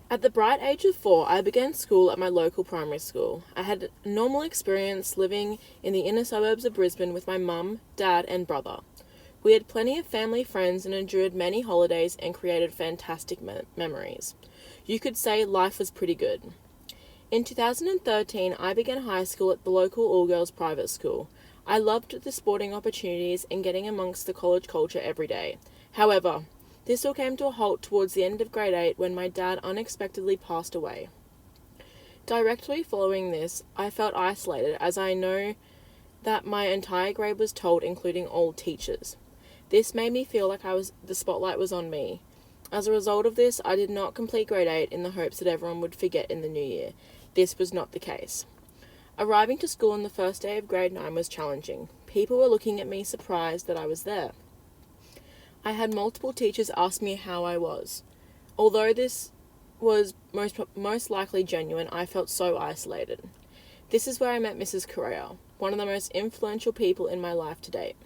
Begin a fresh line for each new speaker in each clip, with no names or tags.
At the bright age of 4, I began school at my local primary school. I had a normal experience living in the inner suburbs of Brisbane with my mum, dad, and brother. We had plenty of family friends and endured many holidays and created fantastic memories. You could say life was pretty good. In 2013, I began high school at the local all-girls private school. I loved the sporting opportunities and getting amongst the college culture every day. However, this all came to a halt towards the end of grade 8 when my dad unexpectedly passed away. Directly following this, I felt isolated as I know that my entire grade was told, including all teachers. This made me feel like the spotlight was on me. As a result of this, I did not complete grade 8 in the hopes that everyone would forget in the new year. This was not the case. Arriving to school on the first day of grade 9 was challenging. People were looking at me surprised that I was there. I had multiple teachers ask me how I was. Although this was most likely genuine, I felt so isolated. This is where I met Mrs. Correa, one of the most influential people in my life to date.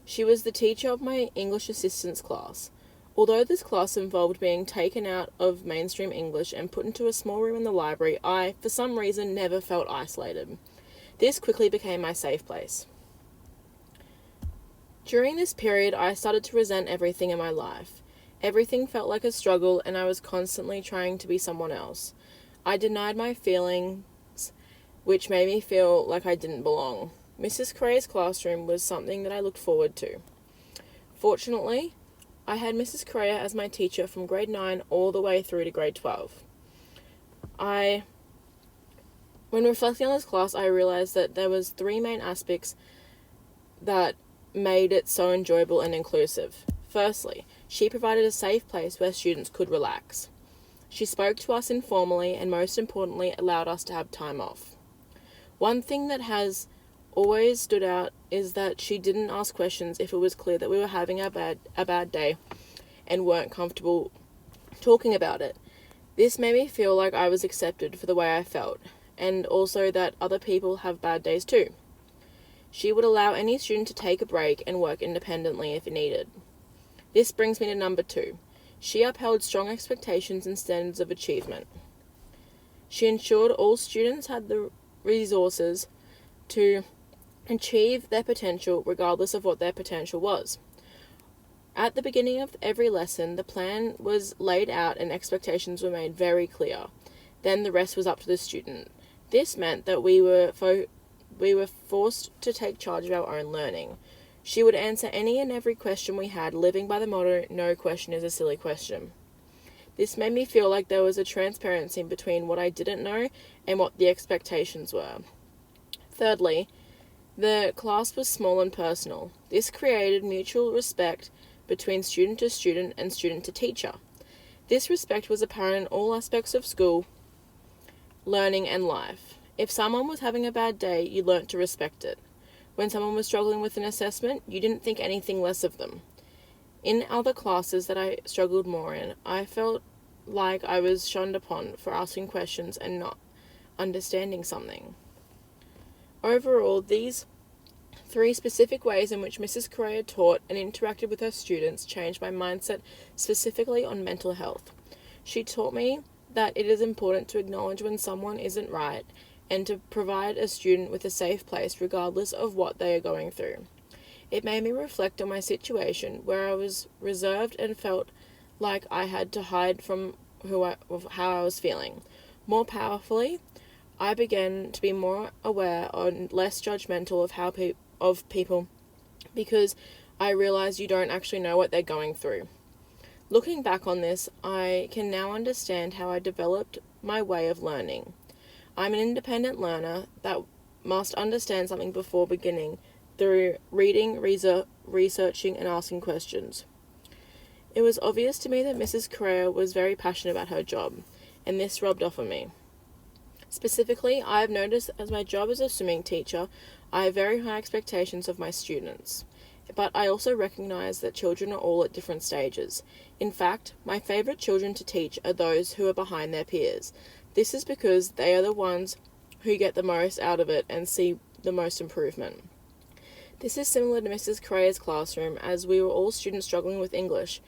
She was the teacher of my English assistance class. Although this class involved being taken out of mainstream English and put into a small room in the library, I, for some reason, never felt isolated. This quickly became my safe place. During this period, I started to resent everything in my life. Everything felt like a struggle, and I was constantly trying to be someone else. I denied my feelings, which made me feel like I didn't belong. Mrs. Correa's classroom was something that I looked forward to. Fortunately, I had Mrs. Correa as my teacher from grade 9 all the way through to grade 12. When reflecting on this class, I realized that there was 3 main aspects that made it so enjoyable and inclusive. Firstly, she provided a safe place where students could relax. She spoke to us informally and, most importantly, allowed us to have time off. One thing that has always stood out is that she didn't ask questions if it was clear that we were having a bad day and weren't comfortable talking about it. This made me feel like I was accepted for the way I felt, and also that other people have bad days too. She would allow any student to take a break and work independently if needed. This brings me to number 2. She upheld strong expectations and standards of achievement. She ensured all students had the resources to achieve their potential regardless of what their potential was. At the beginning of every lesson, the plan was laid out and expectations were made very clear. Then the rest was up to the student. This meant that we were forced to take charge of our own learning. She would answer any and every question we had, living by the motto, no question is a silly question. This made me feel like there was a transparency between what I didn't know and what the expectations were. Thirdly, the class was small and personal. This created mutual respect between student to student and student to teacher. This respect was apparent in all aspects of school, learning, and life. If someone was having a bad day, you learnt to respect it. When someone was struggling with an assessment, you didn't think anything less of them. In other classes that I struggled more in, I felt like I was shunned upon for asking questions and not understanding something. Overall, these 3 specific ways in which Mrs. Correa taught and interacted with her students changed my mindset specifically on mental health. She taught me that it is important to acknowledge when someone isn't right and to provide a student with a safe place regardless of what they are going through. It made me reflect on my situation where I was reserved and felt like I had to hide from how I was feeling. More powerfully, I began to be more aware and less judgmental of people because I realized you don't actually know what they're going through. Looking back on this, I can now understand how I developed my way of learning. I'm an independent learner that must understand something before beginning through reading, researching, and asking questions. It was obvious to me that Mrs. Correa was very passionate about her job, and this rubbed off on me. Specifically, I have noticed as my job as a swimming teacher, I have very high expectations of my students. But I also recognize that children are all at different stages. In fact, my favorite children to teach are those who are behind their peers. This is because they are the ones who get the most out of it and see the most improvement. This is similar to Mrs. Correa's classroom, as we were all students struggling with English,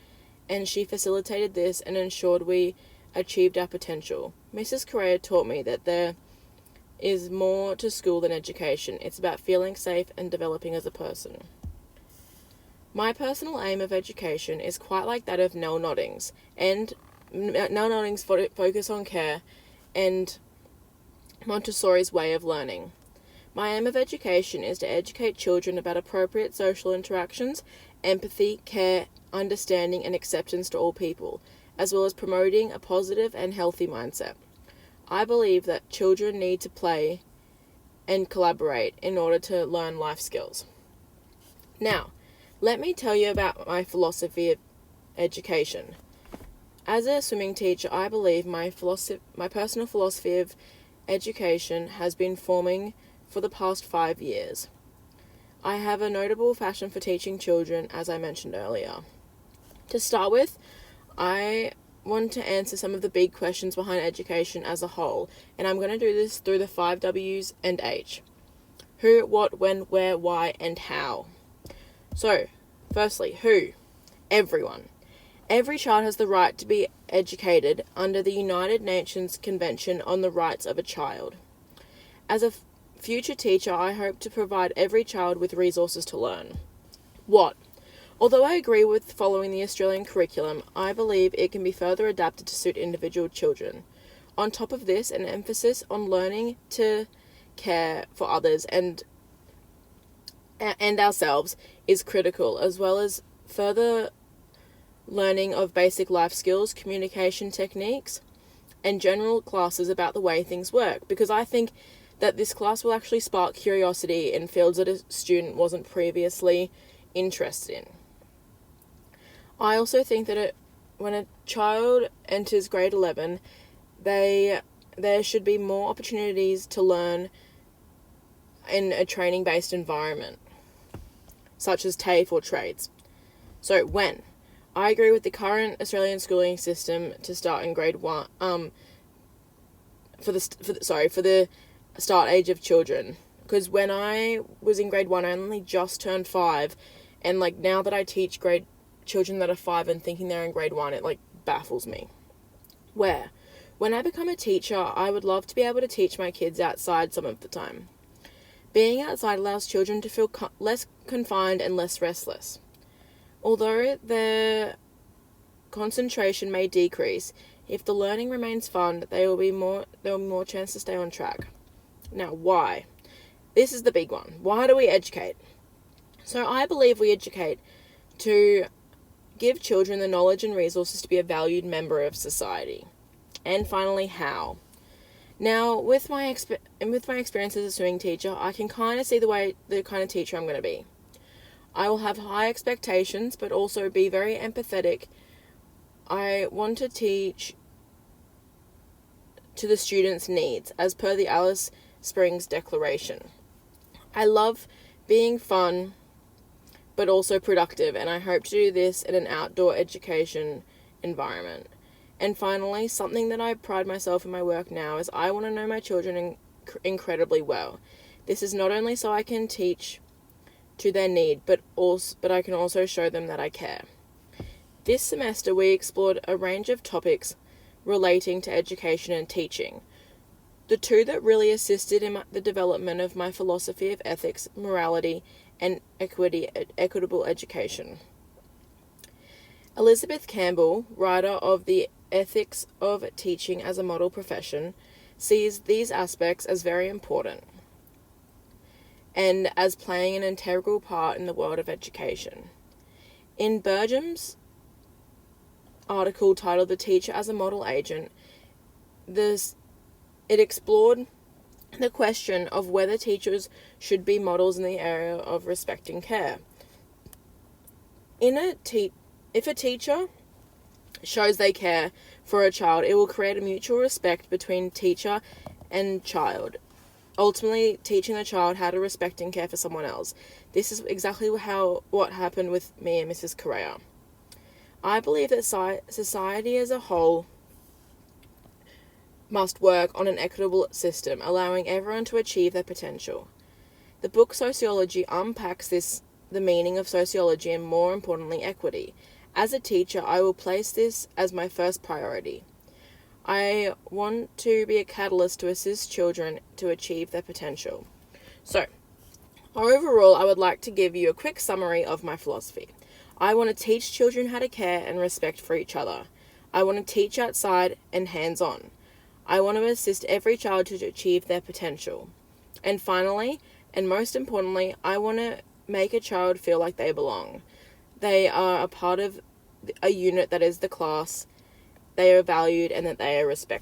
and she facilitated this and ensured we achieved our potential. Mrs. Correa taught me that there is more to school than education. It's about feeling safe and developing as a person. My personal aim of education is quite like that of Nell Noddings, and Nell Noddings' focus on care and Montessori's way of learning. My aim of education is to educate children about appropriate social interactions, empathy, care, understanding, and acceptance to all people, as well as promoting a positive and healthy mindset. I believe that children need to play and collaborate in order to learn life skills. Now, let me tell you about my philosophy of education. As a swimming teacher, I believe my personal philosophy of education has been forming for the past 5 years. I have a notable passion for teaching children, as I mentioned earlier. To start with, I want to answer some of the big questions behind education as a whole, and I'm going to do this through the 5 W's and H. Who, what, when, where, why, and how. So, firstly, who? Everyone. Every child has the right to be educated under the United Nations Convention on the Rights of a Child. As a future teacher, I hope to provide every child with resources to learn. What? Although I agree with following the Australian curriculum, I believe it can be further adapted to suit individual children. On top of this, an emphasis on learning to care for others and ourselves is critical, as well as further learning of basic life skills, communication techniques, and general classes about the way things work, because I think that this class will actually spark curiosity in fields that a student wasn't previously interested in. I also think that when a child enters grade 11, there should be more opportunities to learn in a training-based environment, such as TAFE or trades. So when? I agree with the current Australian schooling system to start in grade 1, for the start age of children. Because when I was in grade 1, I only just turned 5, and now that I teach children that are 5 and thinking they're in grade 1, it baffles me. Where? When I become a teacher, I would love to be able to teach my kids outside some of the time. Being outside allows children to feel less confined and less restless. Although their concentration may decrease, if the learning remains fun, there will be more chance to stay on track. Now, why? This is the big one. Why do we educate? So I believe we educate to give children the knowledge and resources to be a valued member of society. And finally, how? Now, with my experience as a swimming teacher, I can kind of see the kind of teacher I'm going to be. I will have high expectations, but also be very empathetic. I want to teach to the students' needs, as per the Alice Springs Declaration. I love being fun, but also productive, and I hope to do this in an outdoor education environment. And finally, something that I pride myself in my work now is I want to know my children incredibly well. This is not only so I can teach to their need, but I can also show them that I care. This semester we explored a range of topics relating to education and teaching. The two that really assisted in the development of my philosophy of ethics, morality, and equitable education. Elizabeth Campbell, writer of The Ethics of Teaching as a Model Profession, sees these aspects as very important and as playing an integral part in the world of education. In Burgham's article titled The Teacher as a Model Agent, it explored the question of whether teachers should be models in the area of respect and care. If a teacher shows they care for a child, it will create a mutual respect between teacher and child, ultimately teaching the child how to respect and care for someone else. This is exactly what happened with me and Mrs. Correa. I believe that society as a whole must work on an equitable system, allowing everyone to achieve their potential. The book Sociology unpacks the meaning of sociology and, more importantly, equity. As a teacher, I will place this as my first priority. I want to be a catalyst to assist children to achieve their potential. So, overall, I would like to give you a quick summary of my philosophy. I want to teach children how to care and respect for each other. I want to teach outside and hands-on. I want to assist every child to achieve their potential. And finally, and most importantly, I want to make a child feel like they belong. They are a part of a unit that is the class, they are valued, and that they are respected.